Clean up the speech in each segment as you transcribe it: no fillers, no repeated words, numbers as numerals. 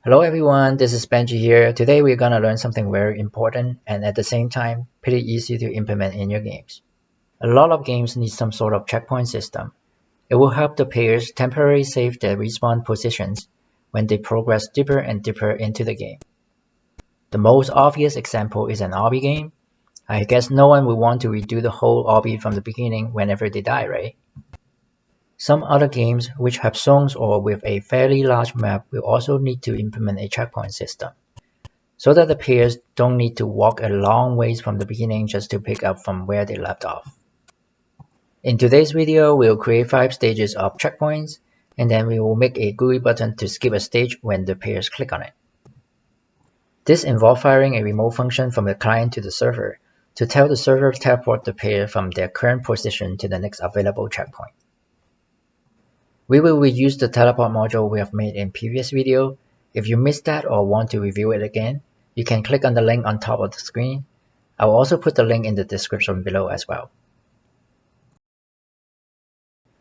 Hello everyone, this is Benji here. Today we're gonna learn something very important and at the same time pretty easy to implement in your games. A lot of games need some sort of checkpoint system. It will help the players temporarily save their respawn positions when they progress deeper and deeper into the game. The most obvious example is an obby game. I guess no one will want to redo the whole obby from the beginning whenever they die, right? Some other games which have zones or with a fairly large map will also need to implement a checkpoint system, so that the players don't need to walk a long ways from the beginning just to pick up from where they left off. In today's video, we'll create 5 stages of checkpoints, and then we will make a GUI button to skip a stage when the players click on it. This involves firing a remote function from the client to the server to tell the server to teleport the player from their current position to the next available checkpoint. We will reuse the teleport module we have made in previous video. If you missed that or want to review it again, you can click on the link on top of the screen. I will also put the link in the description below as well.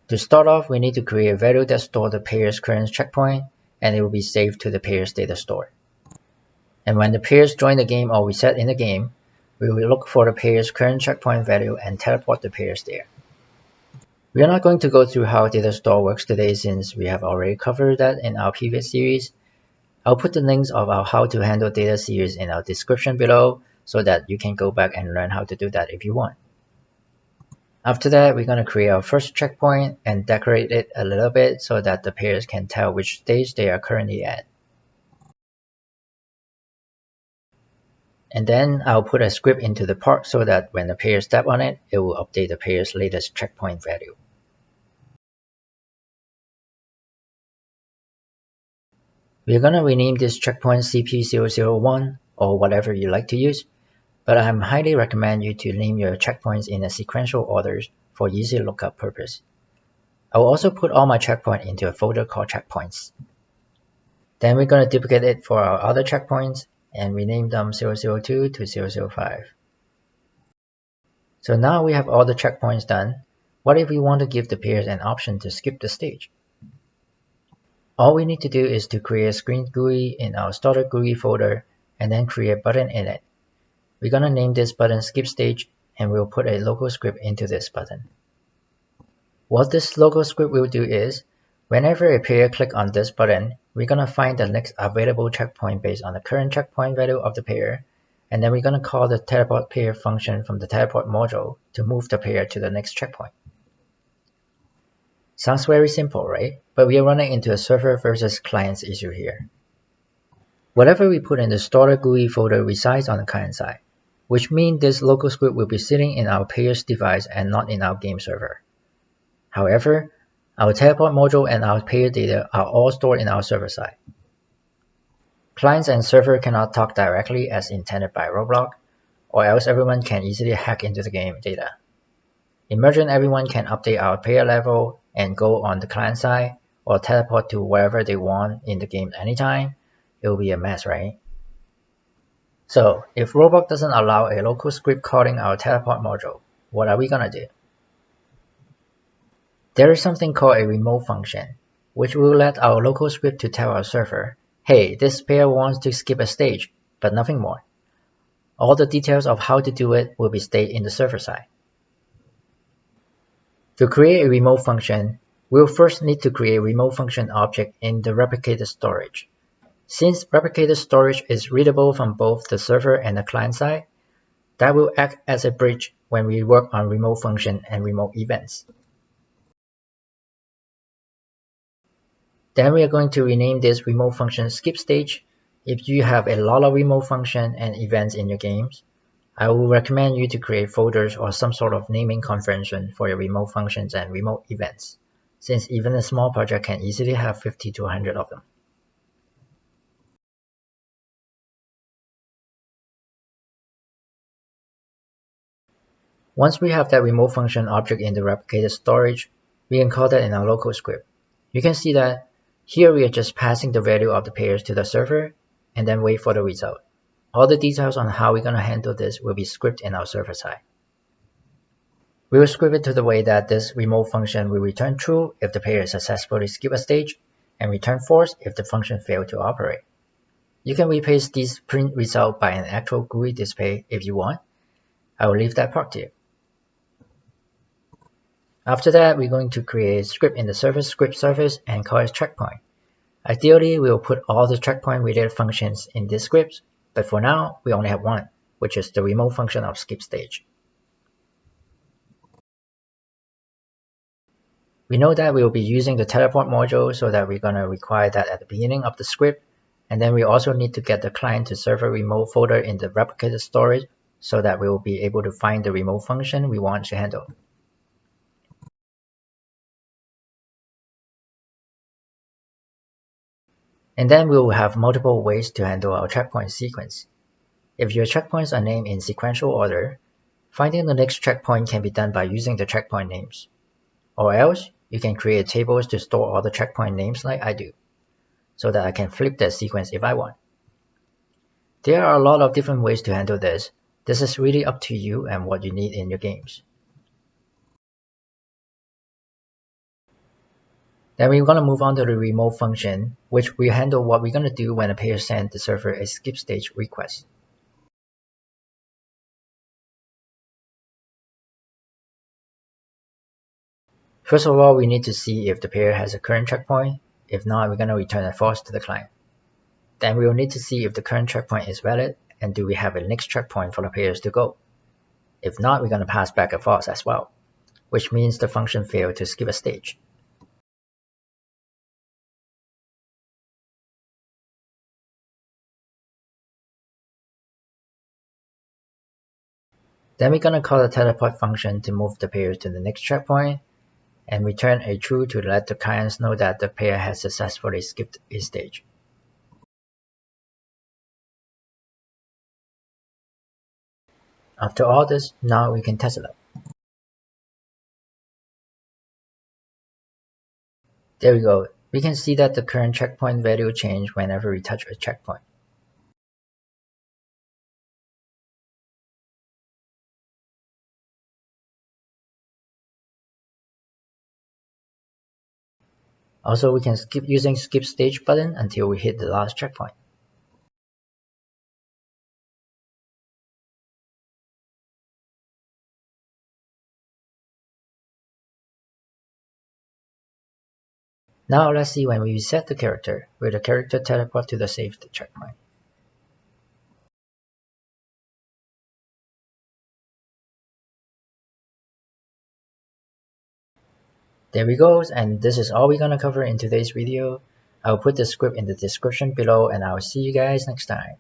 To start off, we need to create a value that stores the player's current checkpoint, and it will be saved to the player's data store. And when the players join the game or reset in the game, we will look for the player's current checkpoint value and teleport the players there. We are not going to go through how data store works today since we have already covered that in our previous series. I'll put the links of our how to handle data series in our description below so that you can go back and learn how to do that if you want. After that, we're going to create our first checkpoint and decorate it a little bit so that the players can tell which stage they are currently at. And then I'll put a script into the part so that when the players step on it, it will update the player's latest checkpoint value. We're going to rename this checkpoint CP001 or whatever you like to use, but I highly recommend you to name your checkpoints in a sequential order for easy lookup purpose. I will also put all my checkpoints into a folder called checkpoints. Then we're going to duplicate it for our other checkpoints and rename them 002 to 005. So now we have all the checkpoints done. What if we want to give the players an option to skip the stage? All we need to do is to create a screen GUI in our starter GUI folder and then create a button in it. We're going to name this button SkipStage and we'll put a local script into this button. What this local script will do is, whenever a player clicks on this button, we're going to find the next available checkpoint based on the current checkpoint value of the player, and then we're going to call the teleport player function from the teleport module to move the player to the next checkpoint. Sounds very simple, right? But we are running into a server versus clients issue here. Whatever we put in the starter GUI folder resides on the client side, which means this local script will be sitting in our player's device and not in our game server. However, our teleport module and our player data are all stored in our server side. Clients and server cannot talk directly as intended by Roblox, or else everyone can easily hack into the game data. Imagine everyone can update our player level and go on the client side or teleport to wherever they want in the game anytime. It will be a mess, right? So if Roblox doesn't allow a local script calling our teleport module, what are we gonna do? There is something called a remote function, which will let our local script to tell our server, hey, this player wants to skip a stage, but nothing more. All the details of how to do it will be stayed in the server side. To create a remote function, we'll first need to create a remote function object in the ReplicatedStorage. Since ReplicatedStorage is readable from both the server and the client side, that will act as a bridge when we work on remote function and remote events. Then we are going to rename this remote function SkipStage. If you have a lot of remote function and events in your games, I will recommend you to create folders or some sort of naming convention for your remote functions and remote events, since even a small project can easily have 50 to 100 of them. Once we have that remote function object in the ReplicatedStorage, we can call that in our local script. You can see that here we are just passing the value of the players to the server and then wait for the result. All the details on how we're going to handle this will be scripted in our server side. We will script it to the way that this remote function will return true if the player successfully skips a stage and return false if the function failed to operate. You can replace this print result by an actual GUI display if you want. I will leave that part to you. After that, we're going to create a script in the service script service and call it checkpoint. Ideally, we will put all the checkpoint related functions in this script, but for now, we only have one, which is the remote function of SkipStage. We know that we will be using the teleport module, so that we're going to require that at the beginning of the script, and then we also need to get the ClientToServerRemote folder in the replicated storage, so that we will be able to find the remote function we want to handle. And then we will have multiple ways to handle our checkpoint sequence. If your checkpoints are named in sequential order, finding the next checkpoint can be done by using the checkpoint names. Or else, you can create tables to store all the checkpoint names like I do, so that I can flip that sequence if I want. There are a lot of different ways to handle this. This is really up to you and what you need in your games. Then we're going to move on to the remote function, which will handle what we're going to do when a player sends the server a SkipStage request. First of all, we need to see if the player has a current checkpoint. If not, we're going to return a false to the client. Then we will need to see if the current checkpoint is valid and do we have a next checkpoint for the players to go. If not, we're going to pass back a false as well, which means the function failed to skip a stage. Then we're going to call the teleport function to move the player to the next checkpoint and return a true to let the clients know that the player has successfully skipped a stage. After all this, now we can test it out. There we go. We can see that the current checkpoint value changes whenever we touch a checkpoint. Also, we can skip using skip stage button until we hit the last checkpoint. Now let's see when we reset the character, will the character teleport to the saved checkpoint. There we go, and this is all we're gonna cover in today's video. I'll put the script in the description below and I'll see you guys next time.